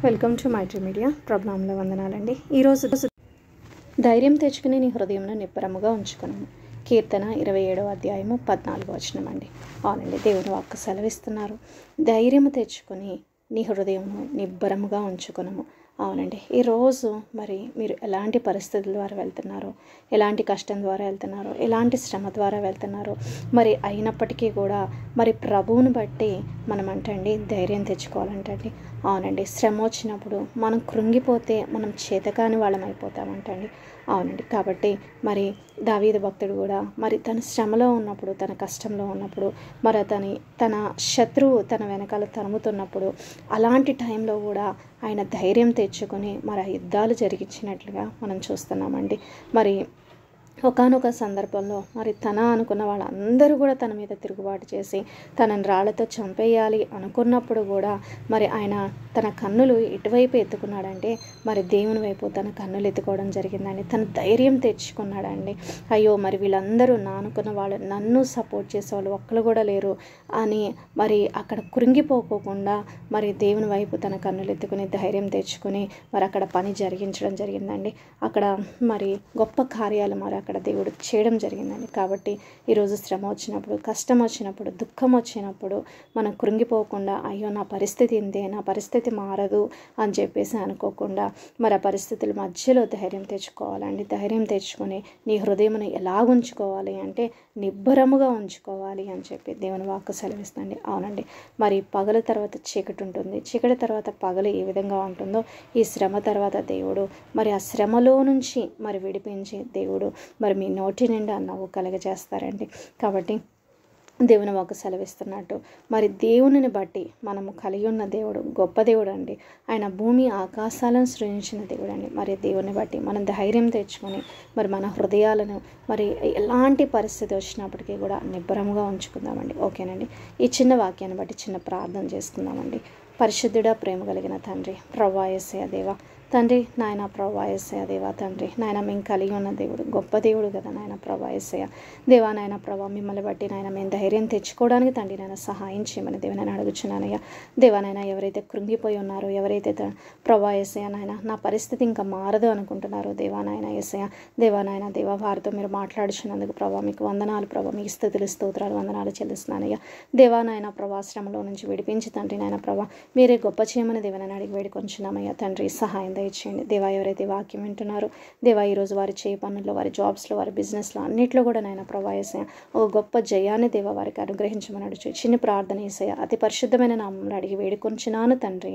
Welcome to Maitri Media. ప్రభునామంలో వందనాలండి. ఈరోజు ధైర్యం తెచ్చుకుని నీ హృదయంలో నిబ్బరముగా ఉంచుకున్నాము. కీర్తన 27వ అధ్యాయము 14వ వచనం అండి. అవునండి, దేవుని వాక్కు సెలవిస్తున్నారు, ధైర్యము తెచ్చుకొని నీ హృదయంను నిబ్బరముగా ఉంచుకున్నాము. అవునండి, ఈరోజు మరి మీరు ఎలాంటి పరిస్థితుల ద్వారా వెళ్తున్నారో, ఎలాంటి కష్టం ద్వారా వెళ్తున్నారో, ఎలాంటి శ్రమ ద్వారా వెళ్తున్నారో, మరి అయినప్పటికీ కూడా మరి ప్రభువుని బట్టి మనం అంటండి ధైర్యం తెచ్చుకోవాలంటండి. అవునండి, శ్రమ వచ్చినప్పుడు మనం కృంగిపోతే మనం చేతకాని వాళ్ళం అయిపోతామంటండి. అవునండి, కాబట్టి మరి దావీదు భక్తుడు కూడా మరి తన శ్రమలో ఉన్నప్పుడు, తన కష్టంలో ఉన్నప్పుడు, మరి తన శత్రువు తన వెనకాల తరుముతున్నప్పుడు, అలాంటి టైంలో కూడా ఆయన ధైర్యం తెచ్చుకొని మరి ఆ యుద్ధాలు జరిగించినట్లుగా మనం చూస్తున్నామండి. మరి ఒకానొక సందర్భంలో మరి తన అనుకున్న వాళ్ళందరూ కూడా తన మీద తిరుగుబాటు చేసి తనని రాళ్లతో చంపేయాలి అనుకున్నప్పుడు కూడా మరి ఆయన తన కన్నులు ఎటువైపు ఎత్తుకున్నాడంటే మరి దేవుని వైపు తన కన్నులు ఎత్తుకోవడం జరిగిందండి. తన ధైర్యం తెచ్చుకున్నాడండి. అయ్యో, మరి వీళ్ళందరూ నా అనుకున్న వాళ్ళు, నన్ను సపోర్ట్ చేసేవాళ్ళు ఒక్కరు కూడా లేరు అని మరి అక్కడ కృంగిపోకోకుండా మరి దేవుని వైపు తన కన్నులు ఎత్తుకుని ధైర్యం తెచ్చుకుని మరి అక్కడ పని జరిగించడం జరిగిందండి. అక్కడ మరి గొప్ప కార్యాలు మరి అక్కడ దేవుడు చేయడం జరిగిందండి. కాబట్టి ఈరోజు శ్రమ వచ్చినప్పుడు, కష్టం వచ్చినప్పుడు, దుఃఖం వచ్చినప్పుడు మనం కృంగిపోకుండా అయ్యో నా పరిస్థితి ఇంతే, నా పరిస్థితి మారదు అని చెప్పేసి అనుకోకుండా మరి ఆ పరిస్థితుల మధ్యలో ధైర్యం తెచ్చుకోవాలండి. ధైర్యం తెచ్చుకొని నీ హృదయమును ఎలా ఉంచుకోవాలి అంటే నిబ్బరముగా ఉంచుకోవాలి అని చెప్పి దేవుని వాక్కు సెలవిస్తుంది. అవునండి, మరి పగల తర్వాత చీకటి ఉంటుంది, చీకటి తర్వాత పగలు ఏ విధంగా ఉంటుందో ఈ శ్రమ తర్వాత దేవుడు మరి ఆ శ్రమలో నుంచి మరి విడిపించి దేవుడు మరి మీ నోటి నిండా నవ్వు కలగజేస్తారండి. కాబట్టి దేవుని వాక్కు సెలవిస్తున్నట్టు మరి దేవునిని బట్టి మనము కలిగి ఉన్న దేవుడు గొప్ప దేవుడు అండి. ఆయన భూమి ఆకాశాలను సృజించిన దేవుడు అండి. మరి దేవుని బట్టి మనం ధైర్యం తెచ్చుకొని మరి మన హృదయాలను మరి ఎలాంటి పరిస్థితి వచ్చినప్పటికీ కూడా నిబ్బరంగా ఉంచుకుందామండి. ఓకేనండి, ఈ చిన్న వాక్యాన్ని బట్టి చిన్న ప్రార్థన చేసుకుందామండి. పరిశుద్ధుడా, ప్రేమ కలిగిన తండ్రి, ప్రభువా యేసయ్య దేవా తండ్రి, నాయన ప్రభువా యేసయ్య దేవా తండ్రి, నాయన మేము కలిగి ఉన్న దేవుడు గొప్ప దేవుడు కదా నాయన ప్రభువా యేసయ్య దేవా. నాయన ప్రభా, మిమ్మల్ని బట్టి నాయన మేము ధైర్యం తెచ్చుకోవడానికి తండ్రి నాయన సహాయం చేయమని దేవా నేను అడుగుచున్నానయ్యా. దేవా నాయన ఎవరైతే కృంగిపోయి ఉన్నారో, ఎవరైతే ప్రభువా యేసయ్య నాయన నా పరిస్థితి ఇంకా మారదు అనుకుంటున్నారో దేవా నాయన యేసయ్య దేవా నాయన దేవా వారితో మీరు మాట్లాడుచున్నందుకు ప్రభా మీకు వందనాలు ప్రభా, మీకు స్తుతులు స్తోత్రాలు వందనాలు చెల్లిస్తున్నానయ్యా. దేవా నాయన ప్రభా, శ్రమలో నుంచి విడిపించి తండ్రి నాయన ప్రభా మీరే గొప్ప చేయమని దేవా నేను అడిగి వేడుకొంచున్నామయ్యా. తండ్రి సహాయం దయచేయండి దేవా. ఎవరైతే వాక్యం వింటున్నారో దేవా ఈరోజు వారి చేయ పనుల్లో, వారి జాబ్స్లో, వారి బిజినెస్లో అన్నింటిలో కూడా నాయన ప్రభా యేసయ్య ఒక గొప్ప జయాన్ని దేవా వారికి అనుగ్రహించమని అడుగు చిన్న ప్రార్థన యేసయ్య అతి పరిశుద్ధమైన నామములో అడిగి వేడుకొంచున్నాను తండ్రి.